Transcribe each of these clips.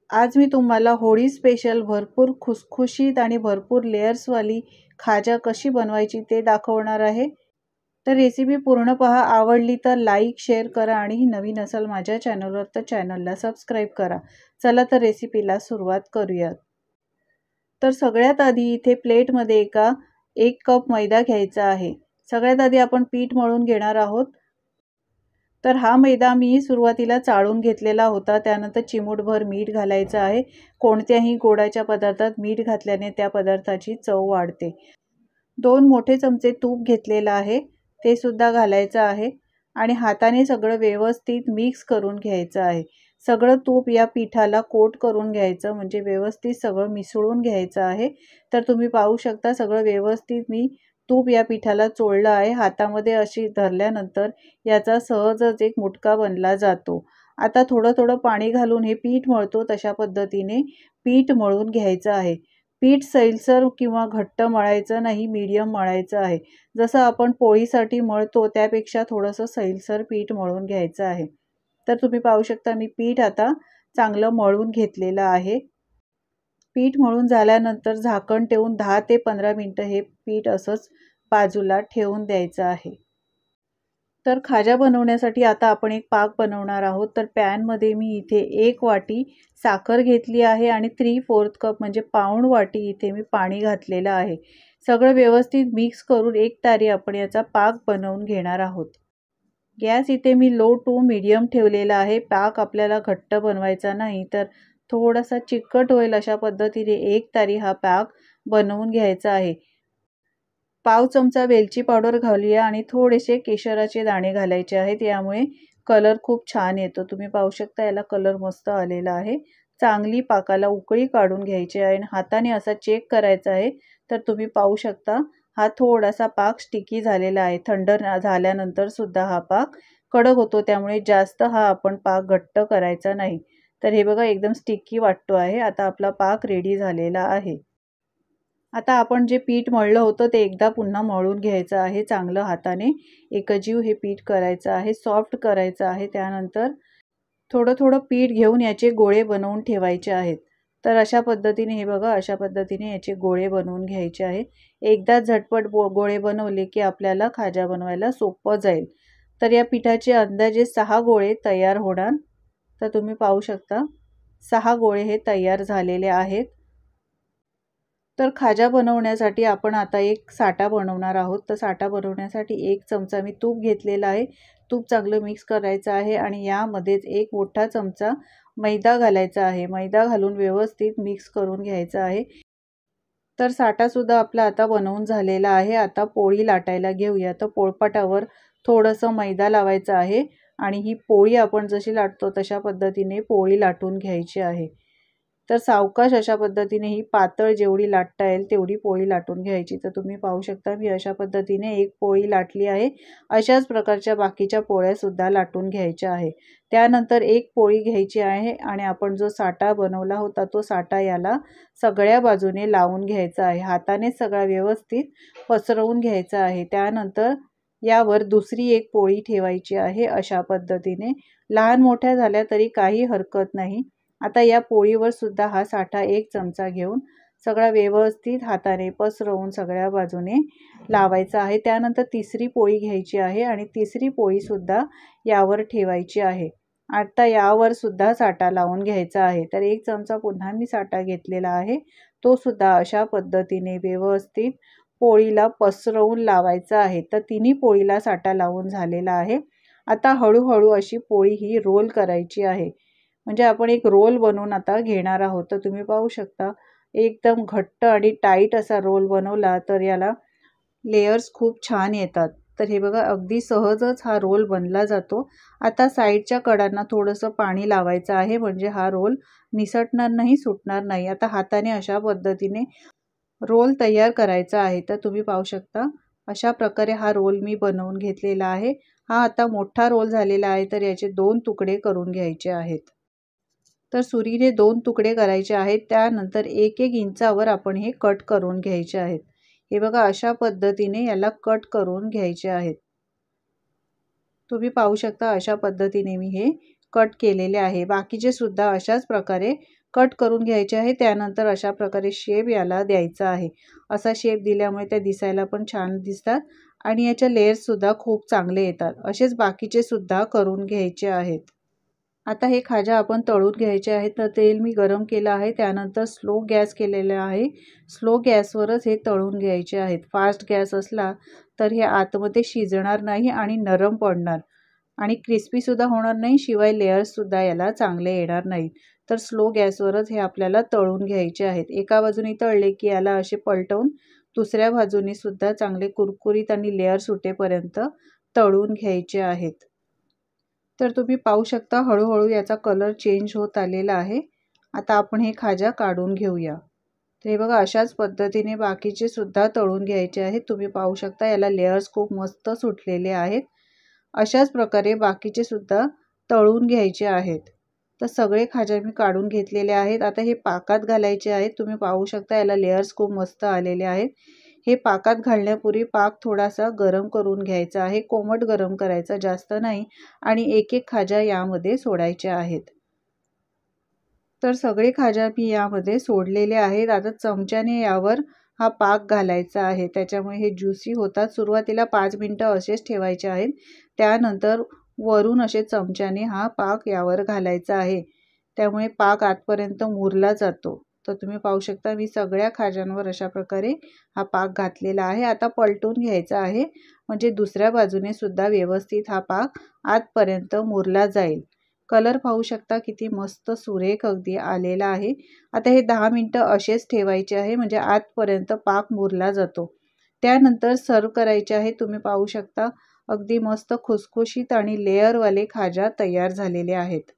आज मी तुम्हाला होळी स्पेशल भरपूर खुसखुशीत आणि भरपूर लेयर्सवाली खाजा कशी बनवायची ते दाखवणार आहे। तर रेसिपी पूर्ण पहा। आवडली तर लाईक शेअर करा आणि नवीन असाल माझ्या चॅनलवर तर चॅनलला सबस्क्राईब करा। चला तर रेसिपीला सुरुवात करूयात। तर सगळ्यात आधी इथे प्लेटमध्ये एक कप मैदा घ्यायचा आहे। सगळ्यात आधी आपण पीठ मळून घेणार आहोत। तर हा मैदा मी सुरुवातीला चाळून घेतलेला होता। त्यानंतर चिमूटभर मीठ घालायचं आहे। कोणत्याही गोडाच्या पदार्थात मीठ घातल्याने त्या पदार्थाची चव वाढते। 2 मोठे चमचे तूप घेतलेलं आहे, ते सुद्धा घालायचं आहे आणि हाताने सगळं व्यवस्थित मिक्स करून घ्यायचं आहे। सगळं तूप या पिठाला कोट करून घ्यायचं, म्हणजे व्यवस्थित सगळं मिसळून घ्यायचं आहे। तर तुम्ही पाहू शकता सगळं व्यवस्थित मी तूप या पिठाला चोळलं आहे। हातामध्ये अशी धरल्यानंतर याचा सहजच एक मुटका बनला जातो। आता थोडं थोडं पाणी घालून हे पीठ मळतो तशा पद्धतीने पीठ मळून घ्यायचं आहे। पीठ सैलसर किंवा घट्ट मळायचं नाही, मीडियम मळायचं आहे। जसं आपण पोळीसाठी मळतो त्यापेक्षा थोडंसं सैलसर पीठ मळून घ्यायचं आहे। तर तुम्ही पाहू शकता मी पीठ आता चांगलं मळून घेतलेलं आहे। पीठ मळून झाल्यानंतर झाकण ठेवून 10 ते 15 मिनिटं हे पीठ असंच बाजूला ठेवून द्यायचं आहे। तर खाजा बनवण्यासाठी आता आपण एक पाक बनवणार आहोत। तर पॅनमध्ये मी इथे 1 वाटी साखर घेतली आहे आणि 3/4 कप म्हणजे पाऊण वाटी इथे मी पाणी घातलेलं आहे। सगळं व्यवस्थित मिक्स करून एक तारी आपण याचा पाक बनवून घेणार आहोत। गॅस इथे मी लो टू मीडियम ठेवलेला आहे। पाक आपल्याला घट्ट बनवायचा नाही, तर थोडासा चिकट होईल अशा पद्धतीने एक तारी हा पाक बनवून घ्यायचा आहे। पाव चमचा वेलची पावडर घालूया आणि थोडेसे केशराचे दाणे घालायचे आहेत, यामुळे कलर खूप छान येतो। तुम्ही पाहू शकता याला कलर मस्त आलेला आहे। चांगली पाकाला उकळी काढून घ्यायची आहे आणि हाताने असा चेक करायचा आहे। तर तुम्ही पाहू शकता हा थोडासा पाक स्टिकी झालेला आहे। थंड झाल्यानंतर सुद्धा हा पाक कडक होतो, त्यामुळे जास्त हा आपण पाक घट्ट करायचा नाही। तर हे बघा एकदम स्टिकी वाटतो आहे। आता आपला पाक रेडी झालेला आहे। आता आपण जे पीठ मळलं होतं ते एकदा पुन्हा मळून घ्यायचं आहे। चांगलं हाताने एकजीव हे पीठ करायचं आहे, सॉफ्ट करायचं आहे। त्यानंतर थोडं थोडं पीठ घेऊन याचे गोळे बनवून ठेवायचे आहेत। तर अशा पद्धतीने हे बघा अशा पद्धतीने याचे गोळे बनवून घ्यायचे आहे। एकदा झटपट गोळे बनवले की आपल्याला खाजा बनवायला सोपं जाईल। तर या पिठाचे अंदाजे 6 गोळे तयार होणार। तर तुम्ही पाहू शकता 6 गोळे हे तयार झालेले आहेत। तर खाजा बनवण्यासाठी आपण आता एक साठा बनवणार आहोत। तर साठा बनवण्यासाठी 1 चमचा मी तूप घेतलेला आहे। तूप चांगलं मिक्स करायचं आहे आणि यामध्येच 1 मोठा चमचा मैदा घालायचा आहे। मैदा घालून व्यवस्थित मिक्स करून घ्यायचं आहे। तर साठा सुद्धा आपला आता बनवून झालेला आहे। आता पोळी लाटायला घेऊया। तर पोळपाटावर थोडंसं मैदा लावायचं आहे आणि ही पोळी आपण जशी लाटतो तशा पद्धतीने पोळी लाटून घ्यायची आहे। तर सावकाश अशा पद्धतीने ही पातळ जेवढी लाटता येईल तेवढी पोळी लाटून घ्यायची। तर तुम्ही पाहू शकता मी अशा पद्धतीने एक पोळी लाटली आहे। अशाच प्रकारच्या बाकीच्या पोळ्या सुद्धा लाटून घ्यायच्या आहे। त्यानंतर एक पोळी घ्यायची आहे आणि आपण जो साठा बनवला होता तो साठा याला सगळ्या बाजूने लावून घ्यायचा आहे। हाताने सगळा व्यवस्थित पसरवून घ्यायचा आहे। त्यानंतर यावर दुसरी एक पोळी ठेवायची आहे। अशा पद्धतीने लहान मोठ्या झाल्या तरी काही हरकत नाही। आता या पोळीवर सुद्धा हा साठा 1 चमचा घेऊन सगळा व्यवस्थित हाताने पसरवून सगळ्या बाजूने लावायचा आहे। त्यानंतर तिसरी पोळी घ्यायची आहे आणि तिसरी पोळी सुद्धा यावर ठेवायची आहे। आता यावर सुद्धा साठा लावून घ्यायचा आहे। तर 1 चमचा पुन्हा मी साठा घेतलेला आहे, तो सुद्धा अशा पद्धतीने व्यवस्थित पोळीला पसरवून लावायचा आहे। तर तिन्ही पोळीला साठा लावून झालेला आहे। आता हळूहळू अशी पोळी ही रोल करायची आहे, म्हणजे आपण एक रोल बनवून आता घेणार आहोत। तर तुम्ही पाहू शकता एकदम घट्ट आणि टाईट असा रोल बनवला तर याला लेयर्स खूप छान येतात। तर हे बघा अगदी सहजच हा रोल बनला जातो। आता साईडच्या कडांना थोडंसं पाणी लावायचं आहे, म्हणजे हा रोल निसटणार नाही, सुटणार नाही। आता हाताने अशा पद्धतीने रोल तयार करायचा आहे। तर तुम्ही पाहू शकता अशा प्रकारे हा रोल मी बनवून घेतलेला आहे। हा आता मोठा रोल झालेला आहे, तर याचे 2 तुकडे करून घ्यायचे आहेत। तर सुरीने 2 तुकडे करायचे आहेत। त्यानंतर 1-1 इंचावर आपण हे कट करून घ्यायचे आहेत। हे बघा अशा पद्धतीने याला कट करून घ्यायचे आहेत। तुम्ही पाहू शकता अशा पद्धतीने मी हे कट केलेले आहे। बाकीचे सुद्धा अशाच प्रकारे कट करून घ्यायचे आहे। त्यानंतर अशा प्रकारे शेप याला द्यायचा आहे। असा शेप दिल्यामुळे त्या दिसायला पण छान दिसतात आणि याच्या लेयर्ससुद्धा खूप चांगले येतात। असेच बाकीचे सुद्धा करून घ्यायचे आहेत। आता हे खाजा आपण तळून घ्यायचे आहेत। तर तेल मी गरम केलं आहे, त्यानंतर स्लो गॅस केलेला आहे। स्लो गॅसवरच हे तळून घ्यायचे आहेत। फास्ट गॅस असला तर हे आतमध्ये शिजणार नाही आणि नरम पडणार आणि क्रिस्पीसुद्धा होणार नाही, शिवाय लेयर्ससुद्धा याला चांगले येणार नाहीत। तर स्लो गॅसवरच हे आपल्याला तळून घ्यायचे आहेत। एका बाजूने तळले की याला असे पलटवून दुसऱ्या बाजूने सुद्धा चांगले कुरकुरीत आणि लेयर सुटेपर्यंत तळून घ्यायचे आहेत। तर तुम्ही पाहू शकता हळूहळू याचा कलर चेंज होत आलेला आहे। आता आपण हे खाजा काढून घेऊया। तर हे बघा अशाच पद्धतीने बाकीचे सुद्धा तळून घ्यायचे आहेत। तुम्ही पाहू शकता याला लेयर्स खूप मस्त सुटलेले आहेत। अशाच प्रकारे बाकीचे सुद्धा तळून घ्यायचे आहेत। तर सगळे खाजा मी काढून घेतलेले आहेत। आता हे पाकात घालायचे आहेत। तुम्ही पाहू शकता याला लेयर्स खूप मस्त आलेले आहेत। हे पाकात घालण्यापूर्वी पाक थोडासा गरम करून घ्यायचा आहे, कोमट गरम करायचा, जास्त नाही, आणि एक एक खाजा यामध्ये सोडायचे आहेत। तर सगळे खाजा मी यामध्ये सोडलेले आहेत। आता चमच्याने यावर हा पाक घालायचा आहे, त्याच्यामुळे हे ज्युसी होतात। सुरुवातीला 5 मिनिटं असेच ठेवायचे आहेत, त्यानंतर वरून असे चमच्याने हा पाक यावर घालायचा आहे, त्यामुळे पाक आतपर्यंत मुरला जातो। तर तुम्ही पाहू शकता मी सगळ्या खाज्यांवर अशा प्रकारे हा पाक घातलेला आहे। आता पलटून घ्यायचा आहे, म्हणजे दुसऱ्या बाजूने सुद्धा व्यवस्थित हा पाक आतपर्यंत मुरला जाईल। कलर पाहू शकता किती मस्त सुरेख अगदी आलेला आहे। आता हे 10 मिनिटं असेच ठेवायचे आहे, म्हणजे आतपर्यंत पाक मुरला जातो। त्यानंतर सर्व करायचे आहे। तुम्ही पाहू शकता अगदी मस्त खुसखुशीत आणि लेयरवाले खाजा तयार झालेले आहेत।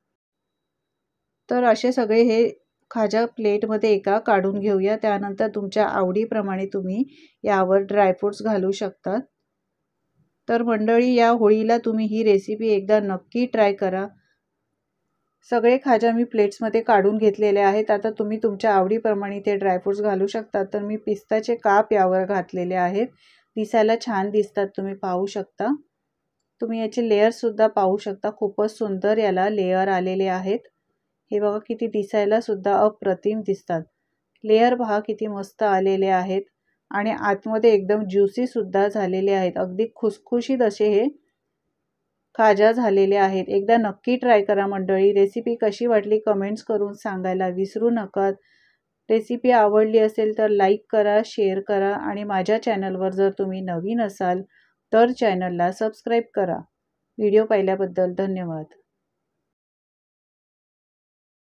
तर असे सगळे हे खाजा प्लेटमध्ये एका काढून घेऊया। त्यानंतर तुमच्या आवडीप्रमाणे तुम्ही यावर ड्रायफ्रूट्स घालू शकता। तर मंडळी, या होळीला तुम्ही ही रेसिपी एकदा नक्की ट्राय करा। सगळे खाजा मी प्लेट्समध्ये काढून घेतलेले आहेत। आता तुम्ही तुमच्या आवडीप्रमाणे ते ड्रायफ्रूट्स घालू शकता। तर मी पिस्ताचे काप यावर घातलेले आहेत, दिसायला छान दिसतात, तुम्ही पाहू शकता। तुम्ही याचे लेयरसुद्धा पाहू शकता, खूपच सुंदर याला लेयर आलेले आहेत। हे बघा किती दिसायला सुद्धा अप्रतिम दिसतात। लेयर पहा किती मस्त आलेले आहेत आणि आतमध्ये एकदम ज्युसी सुद्धा झालेले आहेत। अगदी खुसखुशीत असे हे खाजा झालेले आहेत। एकदा नक्की ट्राय करा मंडळी। रेसिपी कशी वाटली कमेंट्स करून सांगायला विसरू नका। रेसिपी आवडली असेल तर लाईक करा, शेअर करा आणि माझ्या चॅनलवर जर तुम्ही नवीन असाल तर चॅनलला सबस्क्राईब करा। व्हिडिओ पाहिल्याबद्दल धन्यवाद।